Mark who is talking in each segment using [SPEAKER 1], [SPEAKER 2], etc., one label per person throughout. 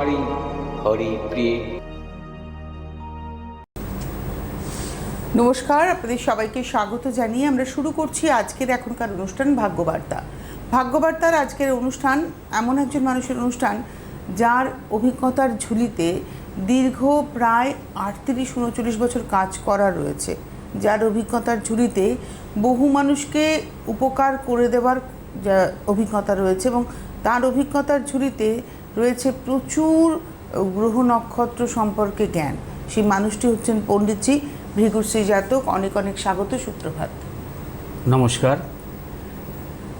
[SPEAKER 1] হরি হরি প্রিয়ে
[SPEAKER 2] নমস্কার, আপনাদের সবাইকে স্বাগত জানিয়ে আমরা শুরু করছি আজকের এখনকার অনুষ্ঠান ভাগ্যবার্তা। ভাগ্যবার্তার আজকের অনুষ্ঠান এমন একজন মানুষের অনুষ্ঠান যার অভিজ্ঞতার ঝুলিতে দীর্ঘ প্রায় 38-39 বছর কাজ করা রয়েছে, যার অভিজ্ঞতার ঝুলিতে বহু মানুষকে উপকার করে দেওয়ার যা অভিজ্ঞতা রয়েছে, এবং তার অভিজ্ঞতার ঝুলিতে রয়েছে প্রচুর গ্রহ নক্ষত্র সম্পর্কে জ্ঞান। সেই মানুষটি হচ্ছেন পণ্ডিতজি ভৃগুশ্রী জাতক। অনেক অনেক স্বাগত, সুপ্রভাত।
[SPEAKER 3] নমস্কার।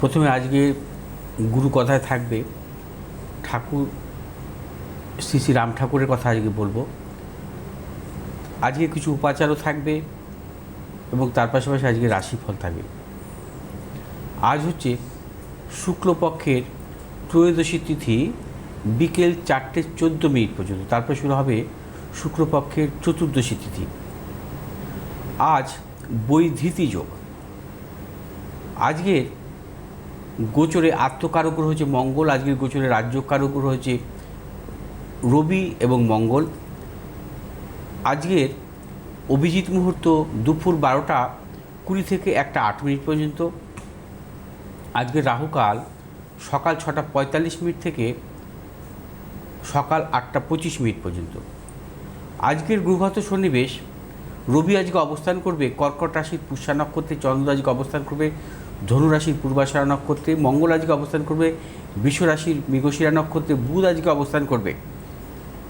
[SPEAKER 3] প্রথমে আজকে গুরু কথায় থাকবে ঠাকুর শ্রী শ্রী রাম ঠাকুরের কথা আজকে বলবো। আজকে কিছু উপাচারও থাকবে এবং তার পাশাপাশি আজকে রাশিফল থাকবে। আজ হচ্ছে শুক্লপক্ষের ত্রয়োদশী তিথি বিকেল 4:14 পর্যন্ত, তারপর শুরু হবে শুক্লপক্ষের চতুর্দশী তিথি। আজ বৈধিতি যোগ। আজকের গোচরে আত্মকারক গ্রহ হচ্ছে মঙ্গল, আজকের গোচরে রাজ্যকারক গ্রহ হচ্ছে রবি এবং মঙ্গল। আজকের অভিজিৎ মুহূর্ত দুপুর 12:20 থেকে 1:08 পর্যন্ত। আজকের রাহুকাল সকাল 6:45 থেকে সকাল 8:25 পর্যন্ত। আজকের গ্রহগত সন্নিবেশ, রবি আজকে অবস্থান করবে কর্কট রাশির পুষ্যা নক্ষত্রে, চন্দ্র আজকে অবস্থান করবে ধনু রাশির পূর্বাষাঢ়া নক্ষত্রে, মঙ্গল আজকে অবস্থান করবে বৃষ রাশির মৃগশিরা নক্ষত্রে, বুধ আজকে অবস্থান করবে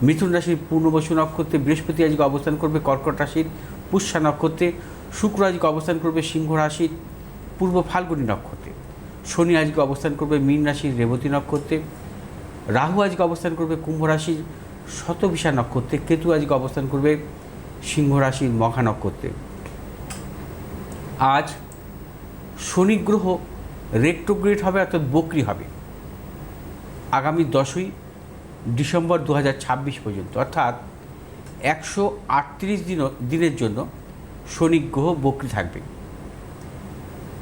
[SPEAKER 3] মিথুন রাশির পূর্ণবসু নক্ষত্রে, বৃহস্পতি আজকে অবস্থান করবে কর্কট রাশির পুষ্যা নক্ষত্রে, শুক্র আজকে অবস্থান করবে সিংহ রাশির পূর্ব ফাল্গুনী নক্ষত্রে, শনি আজকে অবস্থান করবে মীন রাশির রেবতী নক্ষত্রে, রাহু আজকে অবস্থান করবে কুম্ভ রাশির শতভিষা নক্ষত্রে, কেতু আজকে অবস্থান করবে সিংহ রাশির মঘা নক্ষত্রে। আজ শনি গ্রহ রেট্রোগ্রেড হবে, অর্থাৎ বক্রী হবে আগামী 10ই ডিসেম্বর 2026 পর্যন্ত, অর্থাৎ 138 দিনের জন্য শনি গ্রহ বক্রী থাকবে।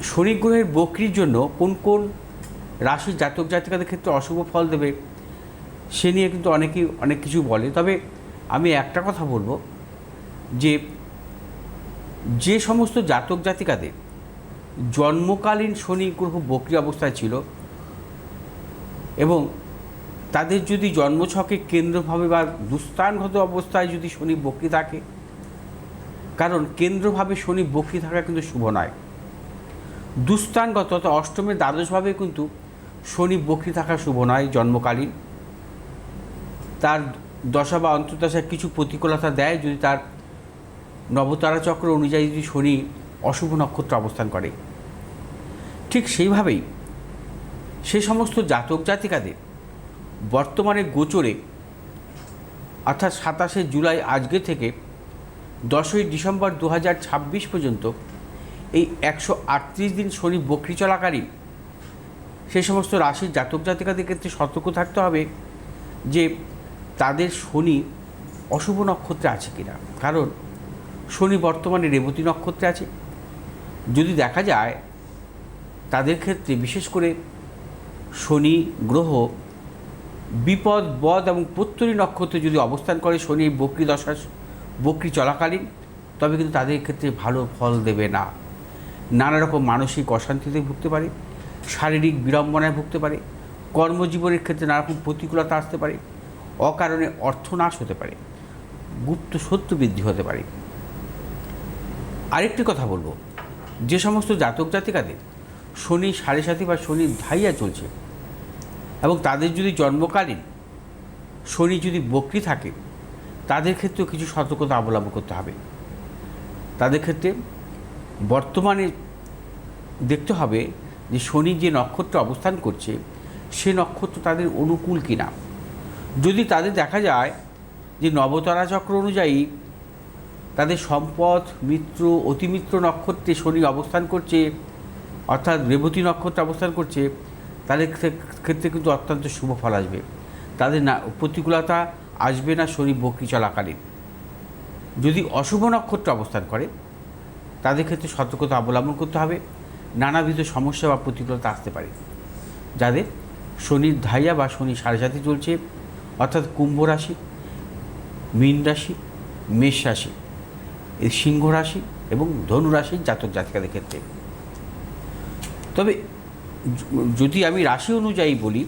[SPEAKER 3] শনি গ্রহের বক্রীর জন্য কোন কোন রাশির জাতক জাতিকাদের ক্ষেত্রে অশুভ ফল দেবে সে নিয়ে কিন্তু অনেকেই অনেক কিছু বলে। তবে আমি একটা কথা বলবো যে সমস্ত জাতক জাতিকাদের জন্মকালীন শনি গ্রহ বক্রী অবস্থায় ছিল এবং তাদের যদি জন্মছকে কেন্দ্রভাবে বা দুস্থানগত অবস্থায় যদি শনি বক্রী থাকে, কারণ কেন্দ্রভাবে শনি বক্রী থাকা কিন্তু শুভ নয়, দুস্থানগত অর্থাৎ অষ্টমের দ্বাদশভাবে কিন্তু শনি বক্রী থাকা শুভ নয়। জন্মকালীন তার দশা বা অন্তর্দশায় কিছু প্রতিকূলতা দেয় যদি তার নবতারা চক্র অনুযায়ী যদি শনি অশুভ নক্ষত্র অবস্থান করে। ঠিক সেইভাবেই সে সমস্ত জাতক জাতিকাদের বর্তমানে গোচরে অর্থাৎ 27শে জুলাই আজকে থেকে 10ই ডিসেম্বর 2026 পর্যন্ত এই 138 দিন শনি বক্রী চলাকালীন সেই সমস্ত রাশির জাতক জাতিকাদের ক্ষেত্রে সতর্ক থাকতে হবে যে তাদের শনি অশুভ নক্ষত্রে আছে কিনা। কারণ শনি বর্তমানে রেবতী নক্ষত্রে আছে। যদি দেখা যায় তাদের ক্ষেত্রে বিশেষ করে শনি গ্রহ বিপদ বদ এবং প্রত্যরী নক্ষত্রে যদি অবস্থান করে শনি বক্রী দশা বক্রী চলাকালীন, তবে কিন্তু তাদের ক্ষেত্রে ভালো ফল দেবে না। নানা রকম মানসিক অশান্তিতে ভুগতে পারে, শারীরিক বিড়ম্বনায় ভুগতে পারে, কর্মজীবনের ক্ষেত্রে নানা রকম প্রতিকূলতা আসতে পারে, অকারণে অর্থনাশ হতে পারে, গুপ্ত শত্রু বৃদ্ধি হতে পারে। আরেকটি কথা বলবো, যে সমস্ত জাতক জাতিকাদের শনি 7.5 বা শনির ধাইয়া চলছে এবং তাদের যদি জন্মকালীন শনি যদি বক্রী থাকে, তাদের ক্ষেত্রেও কিছু সতর্কতা অবলম্বন করতে হবে। তাদের ক্ষেত্রে বর্তমানে দেখতে হবে যে শনি যে নক্ষত্রে অবস্থান করছে সে নক্ষত্র তাদের অনুকূল কিনা। যদি তাদের দেখা যায় যে নবতারা চক্র অনুযায়ী তাদের সম্পদ মিত্র অতিমিত্র নক্ষত্রে শনি অবস্থান করছে, অর্থাৎ রেবতী নক্ষত্রে অবস্থান করছে, তাদের ক্ষেত্রে কিন্তু অত্যন্ত শুভ ফল আসবে। তাদের না প্রতিকূলতা আসবে না শনি বক্রী চলাকালীন। যদি অশুভ নক্ষত্র অবস্থান করে তাদের ক্ষেত্রে সতর্কতা অবলম্বন করতে হবে, নানাবিধ সমস্যা বা প্রতিকূলতা আসতে পারে। যাদের শনির ধাইয়া বা শনি 7.5 চলছে, অর্থাৎ কুম্ভ রাশি, মীন রাশি, মেষ রাশি, এই সিংহ রাশি এবং ধনু রাশির জাতক জাতিকাদের ক্ষেত্রে। তবে যদি আমি রাশি অনুযায়ী বলি,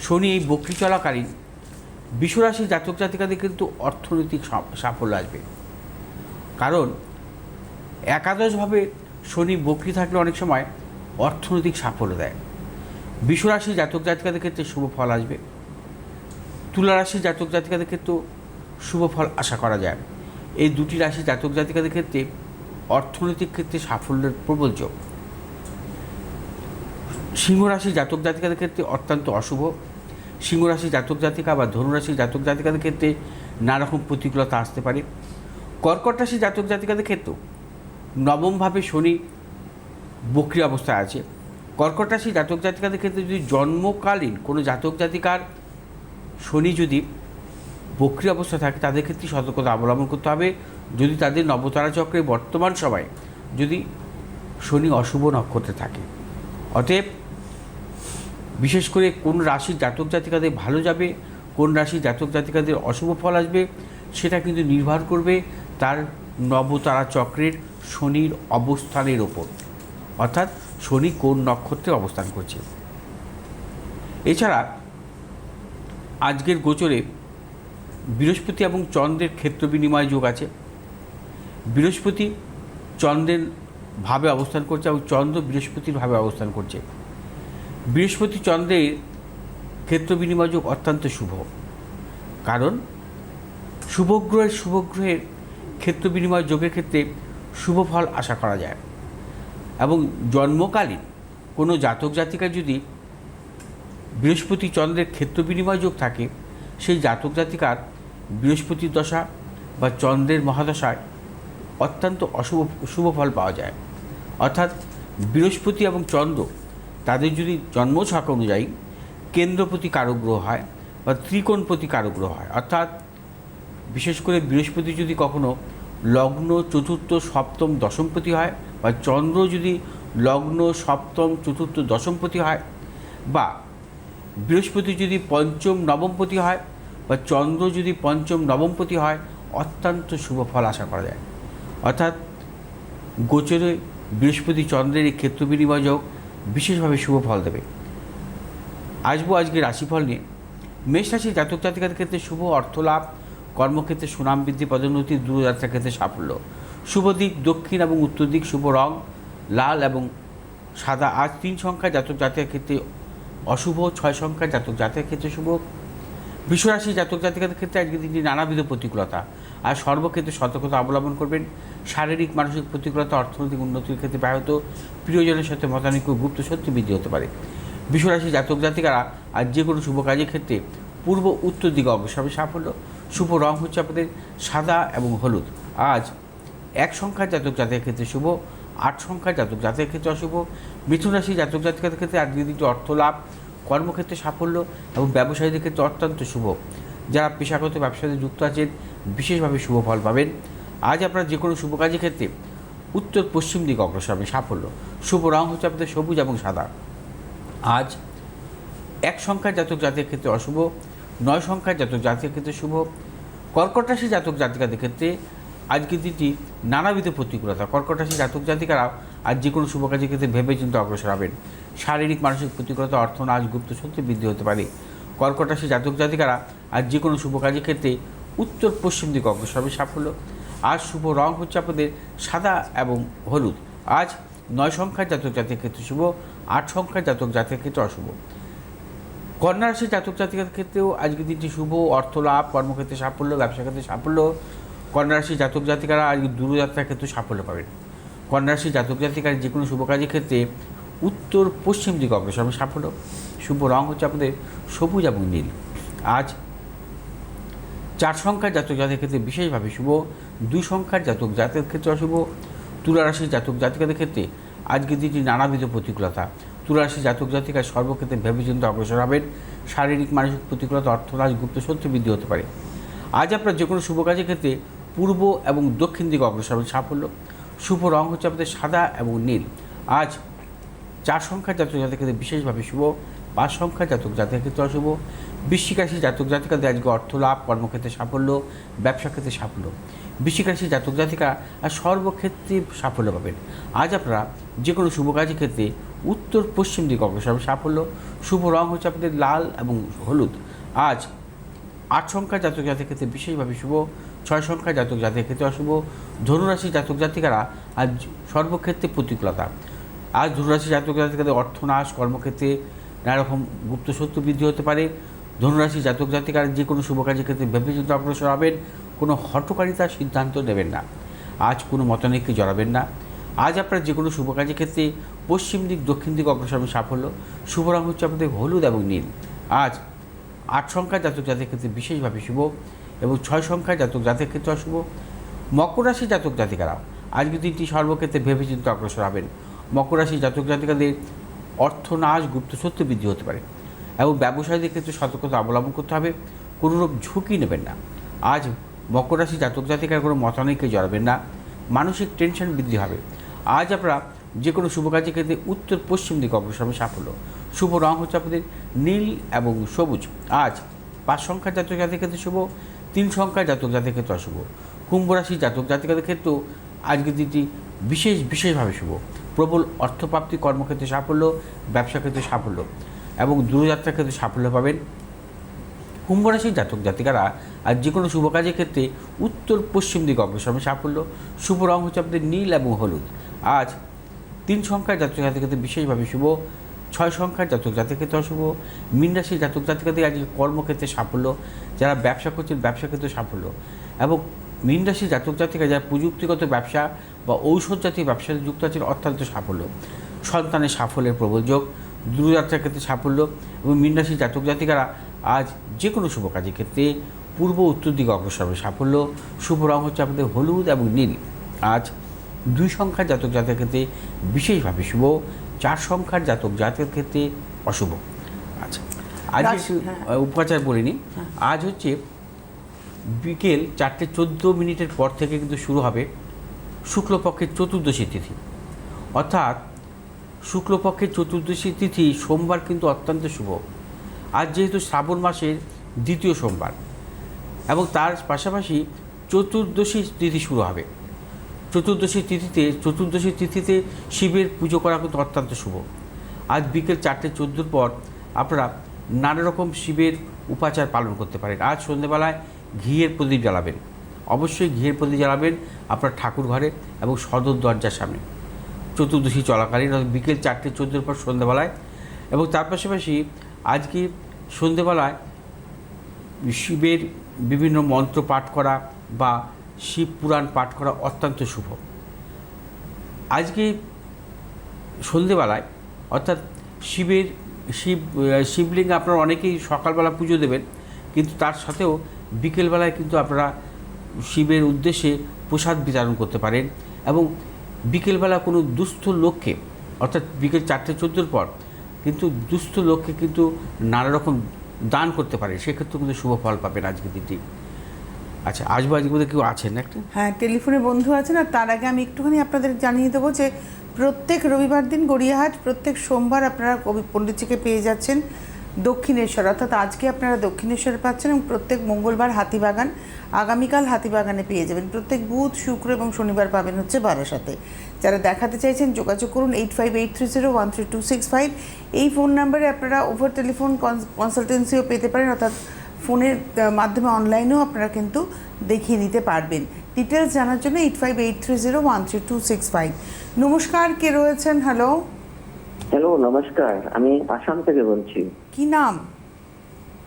[SPEAKER 3] শনি এই বক্রী চলাকালীন বিশ্বরাশির জাতক জাতিকাদের কিন্তু অর্থনৈতিক সাফল্য আসবে। কারণ একাদশভাবে শনি বক্রী থাকলে অনেক সময় অর্থনৈতিক সাফল্য দেয়। বিশ্বরাশির জাতক জাতিকাদের ক্ষেত্রে শুভ ফল আসবে। তুলা রাশির জাতক জাতিকাদের ক্ষেত্রেও শুভ ফল আশা করা যায়। এই দুটি রাশির জাতক জাতিকাদের ক্ষেত্রে অর্থনৈতিক ক্ষেত্রে সাফল্যের প্রবল যোগ। সিংহ রাশির জাতক জাতিকাদের ক্ষেত্রে অত্যন্ত অশুভ। সিংহ রাশির জাতক জাতিকা বা ধনুরাশির জাতক জাতিকাদের ক্ষেত্রে নানা রকম প্রতিকূলতা আসতে পারে। কর্কট রাশির জাতক জাতিকাদের ক্ষেত্রেও নবমভাবে শনি বক্রী অবস্থায় আছে। কর্কট রাশির জাতক জাতিকাদের ক্ষেত্রে যদি জন্মকালীন কোনো জাতক জাতিকার শনি যদি বক্রী অবস্থায় থাকে, তাদের ক্ষেত্রে সতর্কতা অবলম্বন করতে হবে। যদি তাদের নবতারা চক্রে বর্তমান সময়ে যদি শনি অশুভ নক্ষত্রে থাকে, অতএব বিশেষ করে কোন রাশির জাতক জাতিকাদের ভালো যাবে, কোন রাশির জাতক জাতিকাদের অশুভ ফল আসবে, সেটা কিন্তু নির্ভর করবে তার নবতারা চক্রের শনির অবস্থানের ওপর, অর্থাৎ শনি কোন নক্ষত্রে অবস্থান করছে। এছাড়া আজকের গোচরে বৃহস্পতি এবং চন্দ্রের ক্ষেত্র বিনিময় যোগ আছে। বৃহস্পতি চন্দ্রের ভাবে অবস্থান করছে এবং চন্দ্র বৃহস্পতির ভাবে অবস্থান করছে। বৃহস্পতি চন্দ্রের ক্ষেত্র বিনিময় যোগ অত্যন্ত শুভ, কারণ শুভগ্রহের ক্ষেত্র বিনিময় যোগের ক্ষেত্রে শুভ ফল আশা করা যায়। এবং জন্মকালীন কোনো জাতক জাতিকার যদি বৃহস্পতি চন্দ্রের ক্ষেত্র বিনিময় যোগ থাকে, সেই জাতক জাতিকার বৃহস্পতির দশা বা চন্দ্রের মহাদশায় অত্যন্ত শুভ ফল পাওয়া যায়। অর্থাৎ বৃহস্পতি এবং চন্দ্র তাদের যদি জন্মছক অনুযায়ী কেন্দ্রপতি কারক গ্রহ হয় বা ত্রিকোণপতি কারক গ্রহ হয়, অর্থাৎ বিশেষ করে বৃহস্পতি যদি কখনো লগ্ন চতুর্থ সপ্তম দশমপতি হয়, বা চন্দ্র যদি লগ্ন সপ্তম চতুর্থ দশমপতি হয়, বা বৃহস্পতি যদি পঞ্চম নবমপতি হয়, বা চন্দ্র যদি পঞ্চম নবমপতি হয়, অত্যন্ত শুভ ফল আশা করা যায়। অর্থাৎ গোচরে বৃহস্পতি চন্দ্রের এই ক্ষেত্র বিনিময় যোগ বিশেষভাবে শুভ ফল দেবে। আসবো আজকে রাশিফল নিয়ে। মেষ রাশির জাতক জাতিকাদের ক্ষেত্রে শুভ অর্থলাভ, কর্মক্ষেত্রে সুনাম বৃদ্ধি, পদোন্নতি, দূরযাত্রার ক্ষেত্রে সাফল্য। শুভ দিক দক্ষিণ এবং উত্তর দিক, শুভ রং লাল এবং সাদা। আজ 3 সংখ্যার জাতক জাতিকার ক্ষেত্রে অশুভ, 6 সংখ্যার জাতক জাতিকার ক্ষেত্রে শুভ। বিশ্বরাশির জাতক জাতিকাদের ক্ষেত্রে আজকে দিনটি নানাবিধ প্রতিকূলতা, আর সর্বক্ষেত্রে সতর্কতা অবলম্বন করবেন। শারীরিক মানসিক প্রতিকূলতা, অর্থনৈতিক উন্নতির ক্ষেত্রে ব্যাহত, প্রিয়জনের সাথে মতানৈক্য, গুপ্ত সত্যি বৃদ্ধি হতে পারে। বিশ্বরাশির জাতক জাতিকারা আজ যে কোনো শুভ কাজের ক্ষেত্রে পূর্ব উত্তর দিকে অগ্রসর সাফল্য। শুভ রং হচ্ছে আপনাদের সাদা এবং হলুদ। আজ 1 সংখ্যার জাতক জাতিকার ক্ষেত্রে শুভ, 8 সংখ্যার জাতক জাতিকার ক্ষেত্রে অশুভ। মিথুন রাশির জাতক জাতিকাদের ক্ষেত্রে আজকের দিনটি অর্থ লাভ, কর্মক্ষেত্রে সাফল্য এবং ব্যবসায়ীদের ক্ষেত্রে অত্যন্ত শুভ। যারা পেশাগত ব্যবসাতে যুক্ত আছেন বিশেষভাবে শুভ ফল পাবেন। আজ আপনারা যে কোনো শুভ কাজের ক্ষেত্রে উত্তর পশ্চিম দিকে অগ্রসর হবে সাফল্য। শুভ রং হচ্ছে আপনাদের সবুজ এবং সাদা। আজ 1 সংখ্যার জাতক জাতিকার ক্ষেত্রে অশুভ, 9 সংখ্যার জাতক জাতিকার ক্ষেত্রে শুভ। কর্কট রাশি জাতক জাতিকাদের ক্ষেত্রে আজকের দিনটি নানাবিধ প্রতিকূলতা। কর্কট রাশি জাতক জাতিকারা আজ যে কোনো শুভ কাজের ক্ষেত্রে ভেবে চিন্তে অগ্রসর হবেন। শারীরিক মানসিক প্রতিকূলতা, অর্থনাশ, গুপ্ত সত্যি বৃদ্ধি হতে পারে। কর্কট রাশি জাতক জাতিকারা আজ যে কোনো শুভ কাজের ক্ষেত্রে উত্তর পশ্চিম দিকে অগ্রসর হবে সাফল্য। আজ শুভ রং হচ্ছে আপনাদের সাদা এবং হলুদ। আজ 9 সংখ্যার জাতক জাতিকার ক্ষেত্রে শুভ, 8 সংখ্যার জাতক জাতিকার ক্ষেত্রে অশুভ। কন্যা রাশির জাতক জাতিকার ক্ষেত্রেও আজকের দিনটি শুভ অর্থলাভ, কর্মক্ষেত্রে সাফল্য, ব্যবসা ক্ষেত্রে সাফল্য। কন্যা রাশির জাতক জাতিকারা আজকে দূরযাত্রার ক্ষেত্রে সাফল্য পাবেন। কন্যা রাশির জাতক জাতিকার যে কোনো শুভ কাজের ক্ষেত্রে উত্তর পশ্চিম দিকে অগ্রসর হবে সাফল্য। শুভ রং হচ্ছে আপনাদের সবুজ এবং নীল। আজ 4 সংখ্যার জাতক জাতিকার ক্ষেত্রে বিশেষভাবে শুভ, 2 সংখ্যার জাতক জাতিকার ক্ষেত্রে অশুভ। তুলা রাশির জাতক জাতিকাদের ক্ষেত্রে আজকের দিনটি নানাবিধ প্রতিকূলতা। তুলা রাশির জাতক জাতিকার সর্বক্ষেত্রে ভেবেচিন্তে অগ্রসর হবেন। শারীরিক মানসিক প্রতিকূলতা, অর্থনাশ, গুপ্ত শত্রু বৃদ্ধি হতে পারে। আজ আপনার যে কোনো শুভ কাজের ক্ষেত্রে পূর্ব এবং দক্ষিণ দিকে অগ্রসর হবেন সাফল্য। শুভ রং হচ্ছে আপনাদের সাদা এবং নীল। আজ 4 সংখ্যার জাতক জাতিকার ক্ষেত্রে বিশেষভাবে শুভ, 5 সংখ্যার জাতক জাতিকার ক্ষেত্রে অশুভ। বৃশ্চিক রাশি জাতক জাতিকাদের আজকে অর্থ লাভ, কর্মক্ষেত্রে সাফল্য, ব্যবসা ক্ষেত্রে সাফল্য। বৃশ্চিক রাশি জাতক জাতিকা আর সর্বক্ষেত্রে সাফল্য পাবেন। আজ আপনারা যে কোনো শুভ কাজের ক্ষেত্রে উত্তর পশ্চিম দিকে অগ্রসর হবে সাফল্য। শুভ রং হচ্ছে আপনাদের লাল এবং হলুদ। আজ 8 সংখ্যার জাতক জাতির ক্ষেত্রে বিশেষভাবে শুভ, 6 সংখ্যার জাতক জাতির ক্ষেত্রে অশুভ। ধনুরাশি জাতক জাতিকারা আজ সর্বক্ষেত্রে প্রতিকূলতা। আজ ধনুরাশি জাতক জাতিকাদের অর্থনাশ, কর্মক্ষেত্রে নানা রকম গুপ্ত শত্রু বৃদ্ধি হতে পারে। ধনুরাশি জাতক জাতিকারা যে কোনো শুভ কাজের ক্ষেত্রে ভেবেচিন্তে অগ্রসর হবেন। কোনো হঠকারিতার সিদ্ধান্ত নেবেন না। আজ কোনো মতানৈক্যে জড়াবেন না। আজ আপনারা যে কোনো শুভ কাজের ক্ষেত্রে পশ্চিম দিক, দক্ষিণ দিক অগ্রসর হবেন সাফল্য। শুভ রং হচ্ছে আপনাদের হলুদ এবং নীল। আজ 8 সংখ্যার জাতক জাতির ক্ষেত্রে বিশেষভাবে শুভ এবং 6 সংখ্যার জাতক জাতির ক্ষেত্রে অশুভ। মকর রাশি জাতক জাতিকারা আজকে দিনটি সর্বক্ষেত্রে ভেবেচিন্তে অগ্রসর হবেন। মকর রাশি জাতক জাতিকাদের অর্থনাশ, গুপ্তশত্রু বৃদ্ধি হতে পারে এবং ব্যবসায়ীদের ক্ষেত্রে সতর্কতা অবলম্বন করতে হবে। কোনোরূপ ঝুঁকি নেবেন না। আজ মকর রাশি জাতক জাতিকার কোনো মতানৈক্যে জড়াবেন না। মানসিক টেনশন বৃদ্ধি হবে। আজ আপনারা যে কোনো শুভ কাজের ক্ষেত্রে উত্তর পশ্চিম দিকে অগ্রসর হবে সাফল্য। শুভ রং হচ্ছে আপনাদের নীল এবং সবুজ। আজ 5 সংখ্যার জাতক জাতির ক্ষেত্রে শুভ, 3 সংখ্যার জাতক জাতির ক্ষেত্রে অশুভ। কুম্ভ রাশি জাতক জাতিকাদের ক্ষেত্রেও আজকের দিনটি বিশেষভাবে শুভ। প্রবল অর্থপ্রাপ্তি, কর্মক্ষেত্রে সাফল্য, ব্যবসা ক্ষেত্রে সাফল্য এবং দূরযাত্রার ক্ষেত্রে সাফল্য পাবেন। কুম্ভ রাশির জাতক জাতিকারা আর যে কোনো শুভ কাজের ক্ষেত্রে উত্তর পশ্চিম দিকে অগ্রসর হবে সাফল্য। শুভ রং হচ্ছে আপনাদের নীল এবং হলুদ। আজ 3 সংখ্যার জাতক জাতির ক্ষেত্রে বিশেষভাবে শুভ, 6 সংখ্যার জাতক জাতির ক্ষেত্রে অশুভ। মীন রাশির জাতক জাতিকাদের আজকে কর্মক্ষেত্রে সাফল্য, যারা ব্যবসা করছেন ব্যবসা ক্ষেত্রে সাফল্য এবং মীন রাশির জাতক জাতিকা যারা প্রযুক্তিগত ব্যবসা বা ঔষধ জাতীয় ব্যবসাতে যুক্ত আছেন অত্যন্ত সাফল্য। সন্তানের সাফল্যের প্রবল যোগ, দূরযাত্রার ক্ষেত্রে সাফল্য এবং মীন রাশির জাতক জাতিকারা আজ যে কোনো শুভ কাজের ক্ষেত্রে পূর্ব উত্তর দিকে অগ্রসর হবে সাফল্য। শুভ রং হচ্ছে আপনাদের হলুদ এবং নীল। আজ 2 সংখ্যার জাতক জাতকের ক্ষেত্রে বিশেষভাবে শুভ, 4 সংখ্যার জাতক জাতকের ক্ষেত্রে অশুভ। আচ্ছা, আজ উপচার বলিনি। আজ হচ্ছে বিকেল 4:14 পর থেকে কিন্তু শুরু হবে শুক্লপক্ষের চতুর্দশী তিথি। অর্থাৎ শুক্লপক্ষের চতুর্দশী তিথি সোমবার কিন্তু অত্যন্ত শুভ। আজ যেহেতু শ্রাবণ মাসের 2য় সোমবার এবং তার পাশাপাশি চতুর্দশী তিথি শুরু হবে। চতুর্দশী তিথিতে শিবের পুজো করা কিন্তু অত্যন্ত শুভ। আজ বিকেল 4:14 পর আপনারা নানা রকম শিবের উপাচার পালন করতে পারেন। আজ সন্ধ্যেবেলায় ঘিয়ের প্রদীপ জ্বালাবেন। অবশ্যই ঘিয়ের প্রদীপ জ্বালাবেন আপনার ঠাকুর ঘরে এবং সদর দরজার সামনে চতুর্দশী চলাকালীন বিকেল 4:14 পর সন্ধ্যেবেলায়। এবং তার পাশাপাশি আজকে সন্ধ্যেবেলায় শিবের বিভিন্ন মন্ত্র পাঠ করা বা শিব পুরাণ পাঠ করা অত্যন্ত শুভ। আজকে সন্ধ্যেবেলায় অর্থাৎ শিবলিঙ্গে আপনারা অনেকেই সকালবেলা পুজো দেবেন, কিন্তু তার সাথেও বিকেলবেলায় কিন্তু আপনারা শিবের উদ্দেশ্যে প্রসাদ বিতরণ করতে পারেন এবং বিকেলবেলা কোনো দুস্থ লোককে অর্থাৎ বিকেল 4:14 পর কিন্তু দুস্থ লোককে কিন্তু নানা রকম দান করতে পারে, সেক্ষেত্রে কিন্তু শুভ ফল পাবেন আজকের দিনটি। আচ্ছা, আসবো আজকে বোধহয় কেউ আছেন একটা?
[SPEAKER 2] হ্যাঁ, টেলিফোনে বন্ধু আছেন। আর তার আগে আমি একটুখানি আপনাদের জানিয়ে দেবো যে প্রত্যেক রবিবার দিন গড়িয়াহাট, প্রত্যেক সোমবার আপনারা কবি পণ্ডিতজিকে পেয়ে যাচ্ছেন দক্ষিণেশ্বর, অর্থাৎ আজকে আপনারা দক্ষিণেশ্বরে পাচ্ছেন এবং প্রত্যেক মঙ্গলবার হাতিবাগান, আগামীকাল হাতিবাগানে পেয়ে যাবেন। প্রত্যেক বুধ, শুক্র এবং শনিবার পাবেন হচ্ছে বারাসাতে। যারা দেখাতে চাইছেন যোগাযোগ করুন 8583013265। এই ফোন নাম্বারে আপনারা ওভার টেলিফোন কনসালটেন্সিও পেতে পারেন, অর্থাৎ ফোনের মাধ্যমে অনলাইনেও আপনারা কিন্তু দেখিয়ে নিতে পারবেন। ডিটেলস জানার জন্য 8580132265। নমস্কার, কে রয়েছেন? হ্যালো।
[SPEAKER 4] হ্যালো, নমস্কার। আমি আসাম থেকে বলছি।
[SPEAKER 2] কি নাম?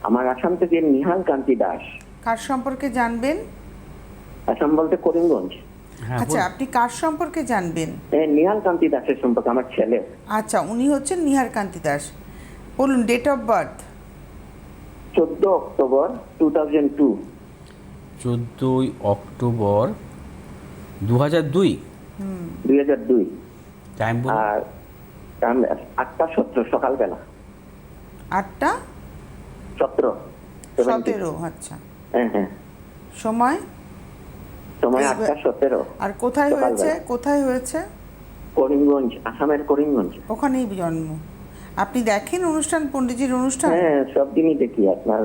[SPEAKER 4] আমার আসাম থেকে নিহাল কান্তি দাস।
[SPEAKER 2] কার সম্পর্কে জানবেন?
[SPEAKER 4] আসাম বলতে করিমগঞ্জ।
[SPEAKER 2] আচ্ছা, আপনি কার সম্পর্কে জানবেন?
[SPEAKER 4] নিহাল কান্তি দাসের সম্পর্কে, আমার ছেলে।
[SPEAKER 2] আচ্ছা, উনি হচ্ছেন নিহার কান্তি দাস। বলুন date of birth.
[SPEAKER 4] 14 October 2002।
[SPEAKER 3] 14 October 2002।
[SPEAKER 4] 2002।
[SPEAKER 3] Time বলুন।
[SPEAKER 4] আর 8:17 সকালবেলা।
[SPEAKER 2] 8:17।
[SPEAKER 4] 17।
[SPEAKER 2] আচ্ছা,
[SPEAKER 4] হ্যাঁ হ্যাঁ।
[SPEAKER 2] সময়
[SPEAKER 4] 8:17।
[SPEAKER 2] আর কোথায় হয়েছে?
[SPEAKER 4] করিমগঞ্জ, আসামের করিমগঞ্জ।
[SPEAKER 2] ওখানেই জন্ম। আপনি দেখেন অনুষ্ঠান, পণ্ডিতজির অনুষ্ঠান?
[SPEAKER 4] হ্যাঁ, সব দিনই দেখি। আপনার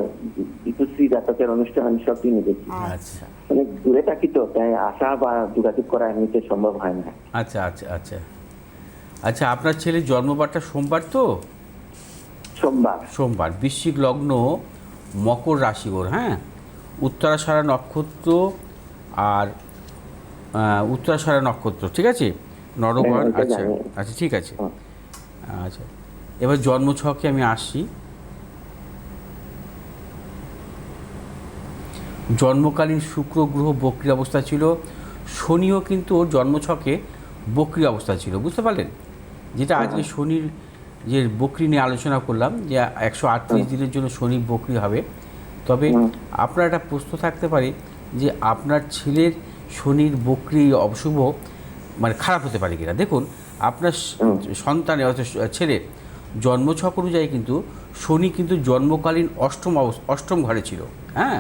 [SPEAKER 4] ঋতুশ্রী জাতকের অনুষ্ঠান সব দিনই দেখি।
[SPEAKER 3] আচ্ছা
[SPEAKER 4] অনেক দূরে থাকি তো, তাই আসা বা যোগাযোগ করা এমনিতে সম্ভব হয় না।
[SPEAKER 3] আচ্ছা আচ্ছা আচ্ছা আচ্ছা, আপনার ছেলের জন্মবারটা সোমবার তো? সোমবার, বৃশ্চিক লগ্ন, মকর রাশি ওর, হ্যাঁ, উত্তরাষাঢ়া নক্ষত্র আর উত্তরাষাঢ়া নক্ষত্র, ঠিক আছে, নরগণ।
[SPEAKER 4] হ্যাঁ,
[SPEAKER 3] আচ্ছা
[SPEAKER 4] জানি।
[SPEAKER 3] আচ্ছা ঠিক আছে।
[SPEAKER 4] হুম।
[SPEAKER 3] আচ্ছা, এবার জন্মছকে আমি আসছি। জন্মকালীন শুক্র গ্রহ বক্রী অবস্থা ছিল, শনিও কিন্তু ওর জন্মছকে বক্রী অবস্থা ছিল, বুঝতে পারলেন? যেটা আজকে শনির যে বক্রী নিয়ে আলোচনা করলাম, যে 138 দিনের জন্য শনি বক্রী হবে। তবে আপনার একটা প্রশ্ন থাকতে পারে যে আপনার ছেলের শনির বক্রী অশুভ মানে খারাপ হতে পারে কিনা। দেখুন, আপনার সন্তানের অর্থাৎ ছেলের জন্মছক অনুযায়ী কিন্তু শনি কিন্তু জন্মকালীন অষ্টম ঘরে ছিল, হ্যাঁ,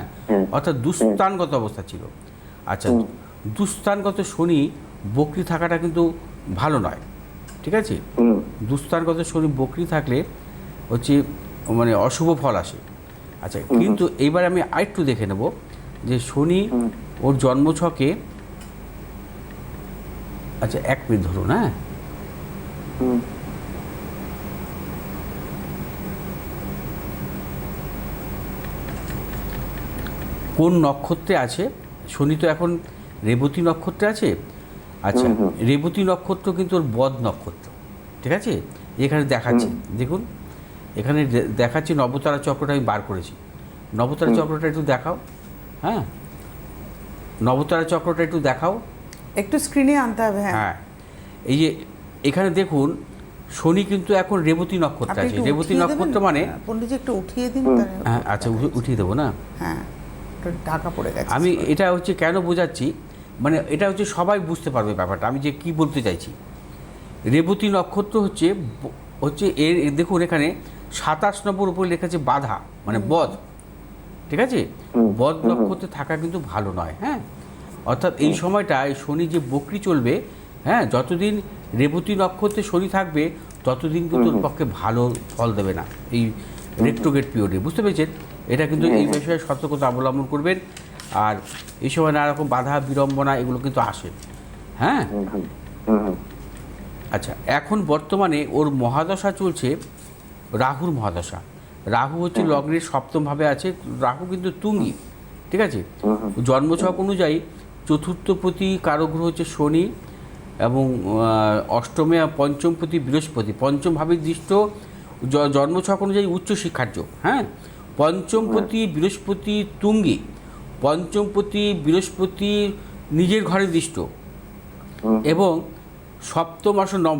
[SPEAKER 3] অর্থাৎ দুস্থানগত অবস্থা ছিল। আচ্ছা, দুস্থানগত শনি বক্রী থাকাটা কিন্তু ভালো নয়, ঠিক আছে? দুস্থানগত শনি বক্রী থাকলে হচ্ছে মানে অশুভ ফল আসে। আচ্ছা, কিন্তু এইবার আমি আরেকটু দেখে নেব যে শনি ওর জন্মছকে, আচ্ছা 1 মিনিট ধরুন, হ্যাঁ, কোন নক্ষত্রে আছে শনি? তো এখন রেবতী নক্ষত্রে আছে। আচ্ছা, রেবতী নক্ষত্র কিন্তু ওর বদ নক্ষত্র, ঠিক আছে? এখানে দেখাচ্ছি, দেখুন এখানে দেখাচ্ছি, নবতারা চক্রটা আমি বার করেছি। নবতারা চক্রটা একটু দেখাও, হ্যাঁ, নবতারা চক্রটা একটু দেখাও,
[SPEAKER 2] একটু স্ক্রিনে আনতে হবে।
[SPEAKER 3] হ্যাঁ, এই যে এখানে দেখুন শনি কিন্তু এখন রেবতী নক্ষত্রে আছে। রেবতী নক্ষত্র মানে
[SPEAKER 2] পণ্ডিতজি একটু উঠিয়ে দিন।
[SPEAKER 3] হ্যাঁ, আচ্ছা উঠিয়ে দেবো না?
[SPEAKER 2] হ্যাঁ, ঢাকা পড়ে গেছে।
[SPEAKER 3] আমি এটা হচ্ছে কেন বোঝাচ্ছি, মানে এটা হচ্ছে সবাই বুঝতে পারবে ব্যাপারটা আমি যে কি বলতে চাইছি। রেবতী নক্ষত্র হচ্ছে এর দেখুন এখানে 27 নম্বর উপরে লেখা আছে বাধা, মানে বদ, ঠিক আছে? বদ নক্ষত্রে থাকা কিন্তু ভালো নয়, হ্যাঁ, অর্থাৎ এই সময়টায় শনি যে বক্রী চলবে, হ্যাঁ, যতদিন রেবতী নক্ষত্রে শনি থাকবে ততদিন কিন্তু ওর পক্ষে ভালো ফল দেবে না এই রেট্রোগেট পিরিয়ডে, বুঝতে পেরেছেন? এটা কিন্তু এই বিষয়ে সতর্কতা অবলম্বন করবেন। আর এই সময় নানা রকম বাধা বিড়ম্বনা এগুলো কিন্তু আসে, হ্যাঁ। আচ্ছা, এখন বর্তমানে ওর মহাদশা চলছে রাহুর মহাদশা। রাহু হচ্ছে লগ্নের 7ম ভাবে আছে, রাহু কিন্তু তুঙ্গি, ঠিক আছে? জন্মছক অনুযায়ী চতুর্থপতি কারগ্রহ হচ্ছে শনি এবং অষ্টমে পঞ্চমপতি বৃহস্পতি, পঞ্চম ভাবে দৃষ্ট জন্মছক অনুযায়ী উচ্চশিক্ষার যোগ, হ্যাঁ। পঞ্চমপতি বৃহস্পতি তুঙ্গি, পঞ্চমপতি বৃহস্পতি নিজের ঘরে দৃষ্ট এবং সপ্তম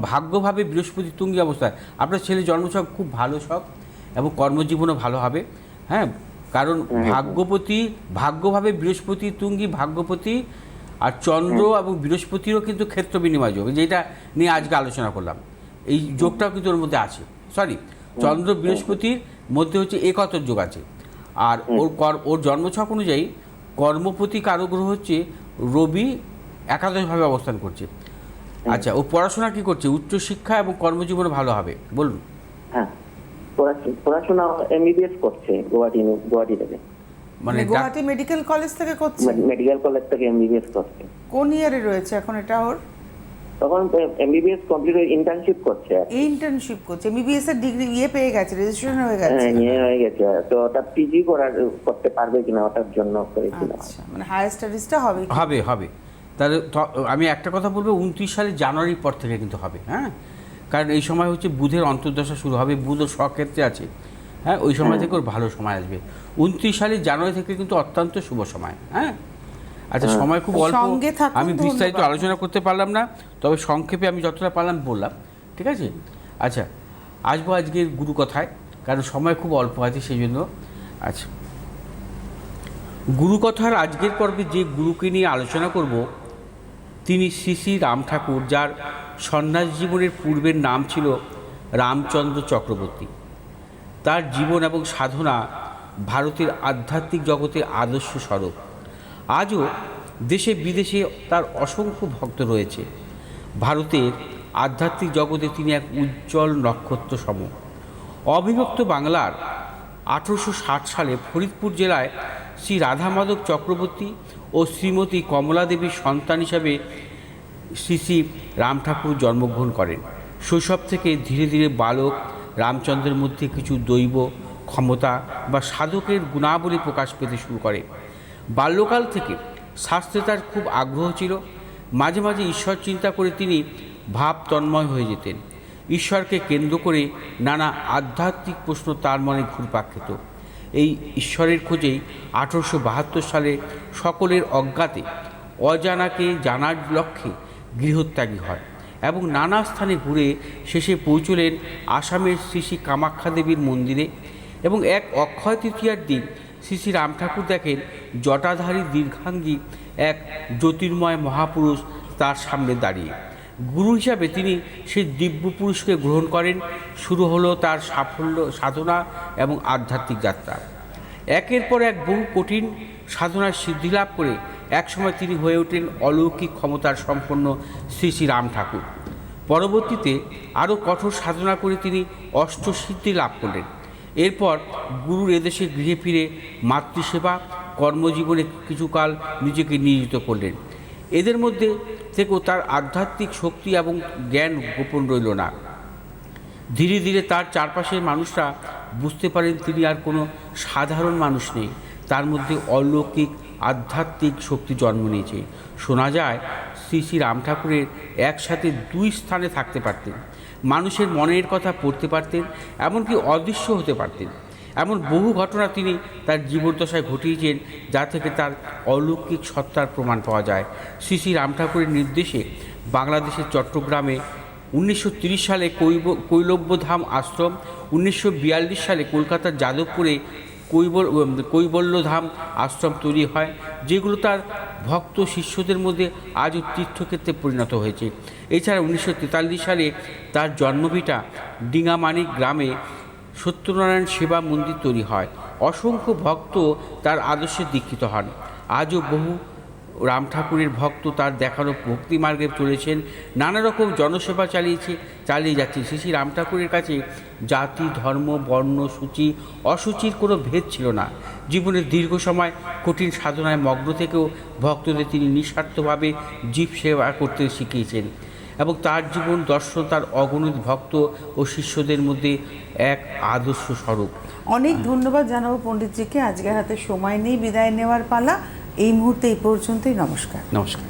[SPEAKER 3] ভাগ্যভাবে বৃহস্পতি তুঙ্গি অবস্থায়। আপনার ছেলে জন্মছক খুব ভালো ছক এবং কর্মজীবনও ভালো হবে, হ্যাঁ, কারণ ভাগ্যভাবে বৃহস্পতি তুঙ্গি, ভাগ্যপতি আর চন্দ্র এবং বৃহস্পতিরও কিন্তু ক্ষেত্র বিনিময় যোগ, যেটা নিয়ে আজকে আলোচনা করলাম, এই যোগটাও কিন্তু ওর মধ্যে আছে। চন্দ্র বৃহস্পতির মধ্যে হচ্ছে একতর যোগ আছে। আর ওর জন্মছক অনুযায়ী কর্মপতি কারগ্রহ হচ্ছে রবি, একাদশভাবে অবস্থান করছে। আচ্ছা, ও পড়াশোনা কি করছে? উচ্চশিক্ষা এবং কর্মজীবনে ভালো হবে, বলুন।
[SPEAKER 4] হ্যাঁ, পড়াশোনা এমবিবিএস করছে গুয়াহাটি থেকে,
[SPEAKER 2] মানে গুয়াহাটি মেডিকেল কলেজ থেকে করছে।
[SPEAKER 4] মেডিকেল কলেজ থেকে এমবিবিএস করছে।
[SPEAKER 2] কোন ইয়ারে রয়েছে এখন এটা ওর?
[SPEAKER 4] তখন এমবিবিএস কমপ্লিট হয়ে ইন্টার্নশিপ করছে।
[SPEAKER 2] ইন্টার্নশিপ করছে, এমবিবিএস এর ডিগ্রি পেয়ে গেছে, রেজিস্ট্রেশন হয়ে গেছে।
[SPEAKER 4] হ্যাঁ, হয়ে গেছে। তো ওটা পিজি করতে পারবে কিনা ওটার জন্য করেছিল।
[SPEAKER 2] আচ্ছা, মানে হায়ার স্টাডিজটা হবে
[SPEAKER 3] হবে। তাহলে আমি একটা কথা বলবো, 29 সালের জানুয়ারির পর থেকে কিন্তু হবে, হ্যাঁ, কারণ এই সময় হচ্ছে বুধের অন্তর্দশা শুরু হবে, বুধ ওর স্বক্ষেত্রে আছে, হ্যাঁ, ওই সময় থেকে ওর ভালো সময় আসবে। 29 সালের জানুয়ারি থেকে কিন্তু অত্যন্ত শুভ সময়, হ্যাঁ। আচ্ছা, সময় খুব অল্প, আমি বিস্তারিত আলোচনা করতে পারলাম না, তবে সংক্ষেপে আমি যতটা পারলাম বললাম, ঠিক আছে? আচ্ছা, আসবো আজকের গুরু কথায়, কারণ সময় খুব অল্প আছে সেই জন্য। আচ্ছা, গুরু কথার আজকের পর্বে যে গুরুকে নিয়ে আলোচনা করব তিনি শ্রী শ্রী রাম ঠাকুর, যার সন্ন্যাস জীবনের পূর্বের নাম ছিল রামচন্দ্র চক্রবর্তী। তার জীবন এবং সাধনা ভারতের আধ্যাত্মিক জগতের আদর্শ স্বরূপ। আজও দেশে বিদেশে তার অসংখ্য ভক্ত রয়েছে। ভারতের আধ্যাত্মিক জগতে তিনি এক উজ্জ্বল নক্ষত্র সম। অবিভক্ত বাংলার 1860 সালে ফরিদপুর জেলায় শ্রী রাধা মাধব চক্রবর্তী ও শ্রীমতী কমলা দেবীর সন্তান হিসাবে শ্রী শ্রী রাম ঠাকুর জন্মগ্রহণ করেন। শৈশব থেকে ধীরে ধীরে বালক রামচন্দ্রের মধ্যে কিছু দৈব ক্ষমতা বা সাধকের গুণাবলী প্রকাশ পেতে শুরু করে। বাল্যকাল থেকে শাস্ত্রে তার খুব আগ্রহ ছিল। মাঝে মাঝে ঈশ্বর চিন্তা করে তিনি ভাব তন্ময় হয়ে যেতেন। ঈশ্বরকে কেন্দ্র করে নানা আধ্যাত্মিক প্রশ্ন তার মনে ঘুরপাক খেত। এই ঈশ্বরের খোঁজেই 1872 সালে সকলের অজ্ঞাতে অজানাকে জানার লক্ষ্যে গৃহত্যাগী হয় এবং নানা স্থানে ঘুরে শেষে পৌঁছলেন আসামের শ্রী শ্রী কামাখ্যা দেবীর মন্দিরে। এবং এক অক্ষয় তৃতীয়ার দিন শ্রী শ্রী রাম ঠাকুর দেখেন জটাধারী দীর্ঘাঙ্গী এক জ্যোতির্ময় মহাপুরুষ তার সামনে দাঁড়িয়ে। গুরু হিসাবে তিনি সেই দিব্য পুরুষকে গ্রহণ করেন। শুরু হলো তার সাধনা এবং আধ্যাত্মিক যাত্রা। একের পর এক বহু কঠিন সাধনার সিদ্ধি লাভ করে একসময় তিনি হয়ে ওঠেন অলৌকিক ক্ষমতার সম্পন্ন শ্রী শ্রী রাম ঠাকুর। পরবর্তীতে আরও কঠোর সাধনা করে তিনি অষ্টসিদ্ধি লাভ করলেন। এরপর গুরুর এদেশে গৃহে ফিরে মাতৃসেবা কর্মজীবনে কিছুকাল নিজেকে নিয়োজিত করলেন। এদের মধ্যে থেকেও তার আধ্যাত্মিক শক্তি এবং জ্ঞান গোপন রইল না। ধীরে ধীরে তার চারপাশের মানুষরা বুঝতে পারেন তিনি আর কোনো সাধারণ মানুষ নেই, তার মধ্যে অলৌকিক আধ্যাত্মিক শক্তি জন্ম নিয়েছে। শোনা যায় শ্রী শ্রী রাম ঠাকুরের একসাথে দুই স্থানে থাকতে পারতেন, মানুষের মনের কথা পড়তে পারতেন, এমনকি অদৃশ্য হতে পারতেন। এমন বহু ঘটনা তিনি তার জীবদ্দশায় ঘটিয়েছেন, যা থেকে তার অলৌকিক সত্তার প্রমাণ পাওয়া যায়। শ্রী শ্রী রাম ঠাকুরের নির্দেশে বাংলাদেশের চট্টগ্রামে 1930 সালে কৈলব্যধাম আশ্রম, 1942 সালে কলকাতার যাদবপুরে কৈবল্যধাম আশ্রম তৈরি হয়, যেগুলো তার ভক্ত শিষ্যদের মধ্যে আজও তীর্থক্ষেত্রে পরিণত হয়েছে। এছাড়া 1943 সালে তার জন্মভিটা ডিঙামানিক গ্রামে সত্যনারায়ণ সেবা মন্দির তৈরি হয়। অসংখ্য ভক্ত তার আদর্শে দীক্ষিত হন। আজও বহু রাম ঠাকুরের ভক্ত তার দেখানো ভক্তি মার্গে চলেছেন, নানা রকম জনসেবা চালিয়ে যাচ্ছেন। শ্রী শ্রী রাম ঠাকুরের কাছে জাতি, ধর্ম, বর্ণ, সূচি, অসুচির কোনো ভেদ ছিল না। জীবনের দীর্ঘ সময় কঠিন সাধনায় মগ্ন থেকেও ভক্তদের তিনি নিঃস্বার্থভাবে জীব সেবা করতে শিখিয়েছেন এবং তার জীবন দর্শন তার অগণিত ভক্ত ও শিষ্যদের মধ্যে এক আদর্শ স্বরূপ।
[SPEAKER 2] অনেক ধন্যবাদ জানাবো পণ্ডিতজিকে। আজকের হাতে সময় নেই, বিদায় নেওয়ার পালা। এই মুহূর্তে এই পর্যন্তই। নমস্কার।
[SPEAKER 3] নমস্কার।